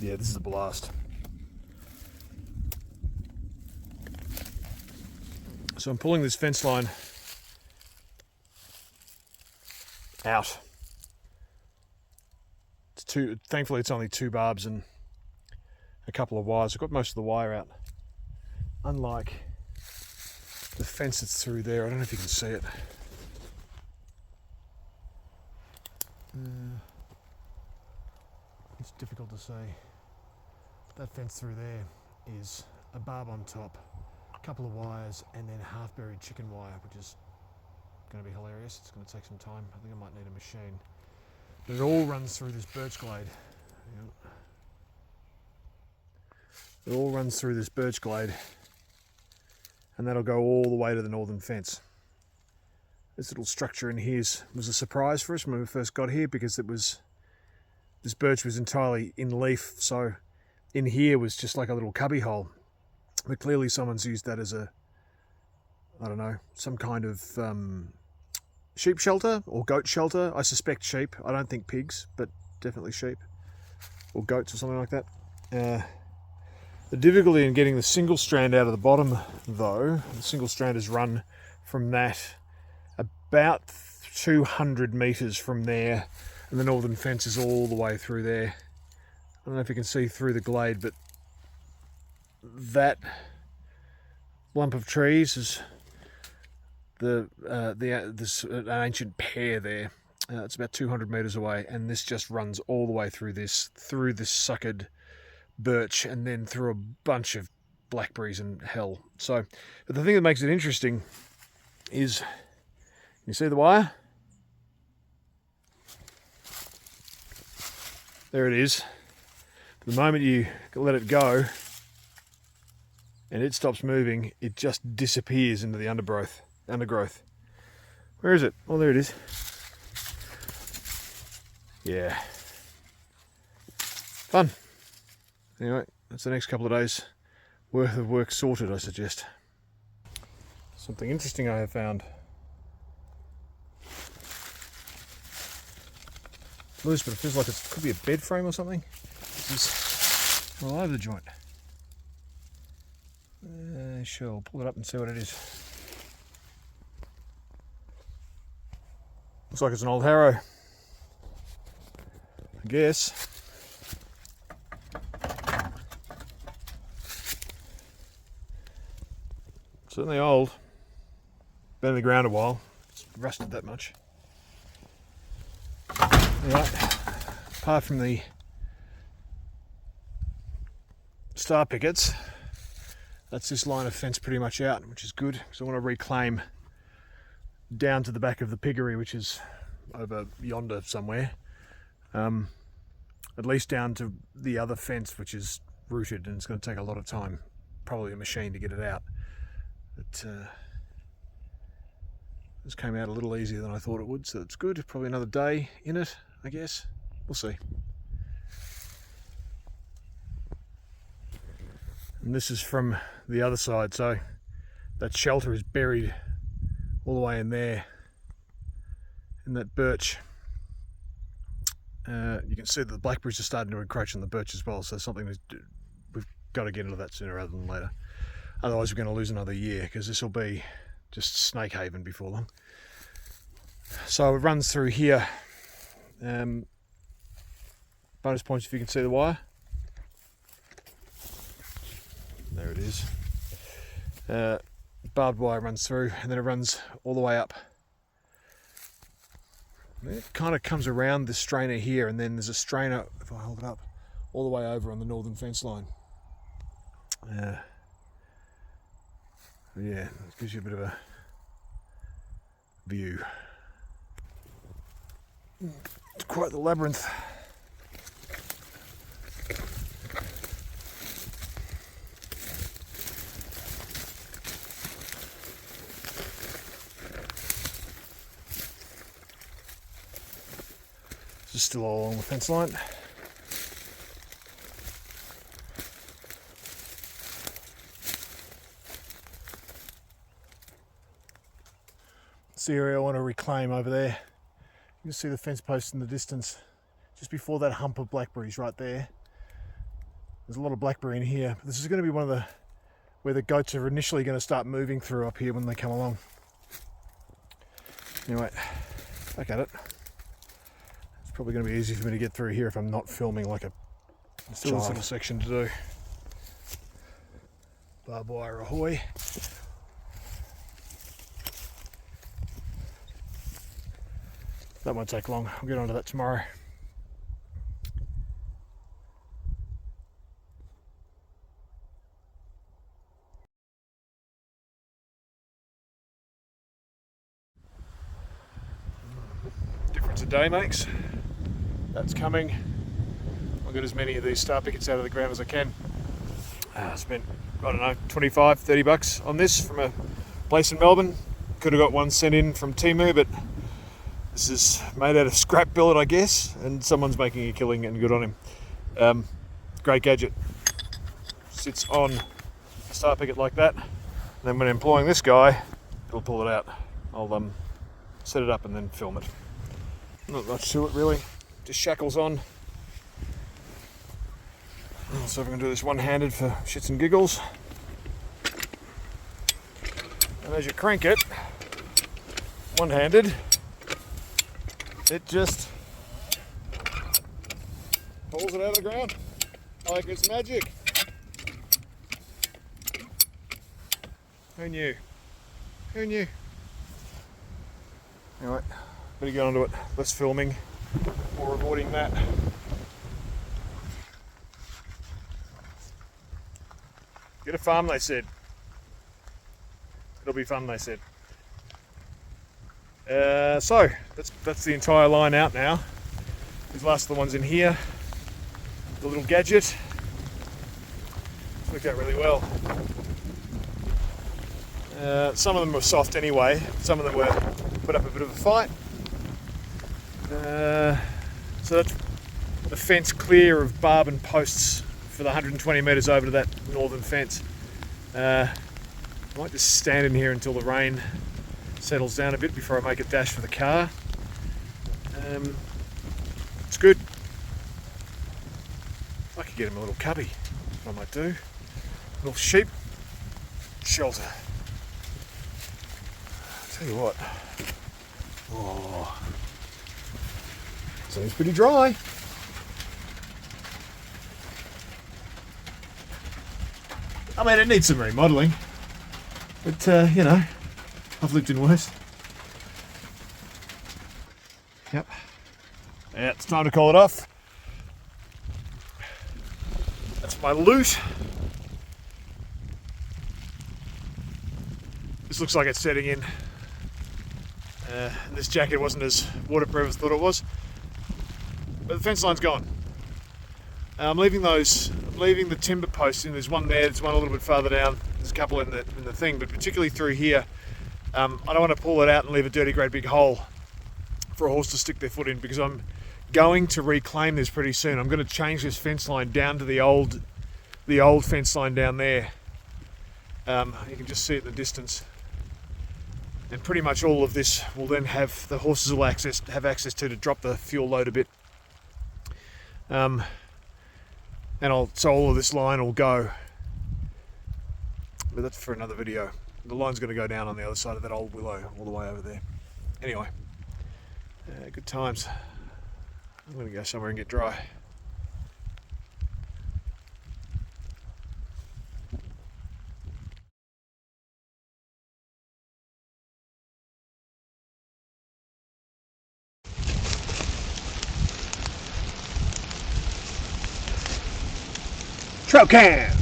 Yeah, this is a blast. So I'm pulling this fence line out. Thankfully it's only 2 barbs and a couple of wires. I've got most of the wire out. Unlike the fence that's through there, I don't know if you can see it. It's difficult to see. That fence through there is a barb on top, a couple of wires, and then half-buried chicken wire, which is going to be hilarious. It's going to take some time. I think I might need a machine. But it all runs through this birch glade. It all runs through this birch glade, and that'll go all the way to the northern fence. This little structure in here was a surprise for us when we first got here, because this birch was entirely in leaf, so in here was just like a little cubby hole. But clearly someone's used that as I don't know, some kind of sheep shelter or goat shelter. I suspect sheep. I don't think pigs, but definitely sheep or goats or something like that. The difficulty in getting the single strand out of the bottom, though, the single strand is run from that about 200 metres from there, and the northern fence is all the way through there. I don't know if you can see through the glade, but that lump of trees is this an ancient pear there. It's about 200 metres away, and this just runs all the way through this suckered birch, and then through a bunch of blackberries and hell. So, but the thing that makes it interesting is, you see the wire? There it is. The moment you let it go and it stops moving, it just disappears into the undergrowth. Where is it? Oh, there it is. Yeah. Fun. Anyway, that's the next couple of days worth of work sorted, I suggest. Something interesting I have found. Loose, but it feels like it could be a bed frame or something. This is all over the joint. Sure, I'll pull it up and see what it is. Looks like it's an old harrow, I guess. Certainly old. Been in the ground a while. It's rusted that much. Right, apart from the star pickets, that's this line of fence pretty much out, which is good, because I want to reclaim down to the back of the piggery, which is over yonder somewhere, at least down to the other fence, which is rooted, and it's going to take a lot of time, probably a machine, to get it out. But this came out a little easier than I thought it would, so it's good. Probably another day in it, I guess. We'll see. And this is from the other side, so that shelter is buried all the way in there, in that birch. You can see that the blackberries are starting to encroach on the birch as well, so something we've got to get into that sooner rather than later. Otherwise we're going to lose another year, because this will be just snake haven before long. So it runs through here. Bonus points if you can see the wire. There it is. Barbed wire runs through, and then it runs all the way up. And it kind of comes around the strainer here, and then there's a strainer, if I hold it up, all the way over on the northern fence line. Yeah, it gives you a bit of a view. It's quite the labyrinth. This is still all along the fence line. It's the area I want to reclaim over there. You can see the fence post in the distance, just before that hump of blackberries right there. There's a lot of blackberry in here. This is going to be one of the where the goats are initially going to start moving through up here when they come along. Anyway, back at it. It's probably going to be easy for me to get through here if I'm not filming like a still a little section to do. Barbed wire ahoy. That won't take long. I'll get onto that tomorrow. Difference a day makes. That's coming. I'll get as many of these star pickets out of the ground as I can. I spent, I don't know, 25, 30 bucks on this from a place in Melbourne. Could have got one sent in from Temu, but this is made out of scrap billet, I guess, and someone's making a killing and good on him. Great gadget. Sits on a star picket like that. And then when employing this guy, it'll pull it out. I'll set it up and then film it. Not much to it really, just shackles on. So I'm going to do this one-handed for shits and giggles. And as you crank it, one-handed, it just pulls it out of the ground like it's magic. Who knew? Who knew? Anyway, better get onto it. Less filming, more avoiding that. Get a farm, they said. It'll be fun, they said. So that's the entire line out now. These last are the ones in here. The little gadget. It's worked out really well. Some of them were soft anyway. Some of them were put up a bit of a fight. So that's the fence clear of barb and posts for the 120 metres over to that northern fence. I might just stand in here until the rain settles down a bit before I make a dash for the car. It's good. I could get him a little cubby, I might do. A little sheep shelter. I'll tell you what. Oh, seems pretty dry. I mean, it needs some remodelling, but you know, I've lived in worse. Yep. Yeah, it's time to call it off. That's my loot. This looks like it's setting in. This jacket wasn't as waterproof as I thought it was, but the fence line's gone. I'm leaving the timber posts in. There's one there, there's one a little bit farther down, there's a couple in the thing, but particularly through here, I don't want to pull it out and leave a dirty great big hole for a horse to stick their foot in, because I'm going to reclaim this pretty soon. I'm going to change this fence line down to the old fence line down there. You can just see it in the distance. And pretty much all of this will then have, the horses will have access to drop the fuel load a bit. So all of this line will go, but that's for another video. The line's going to go down on the other side of that old willow, all the way over there. Anyway, good times. I'm going to go somewhere and get dry. Trail cam!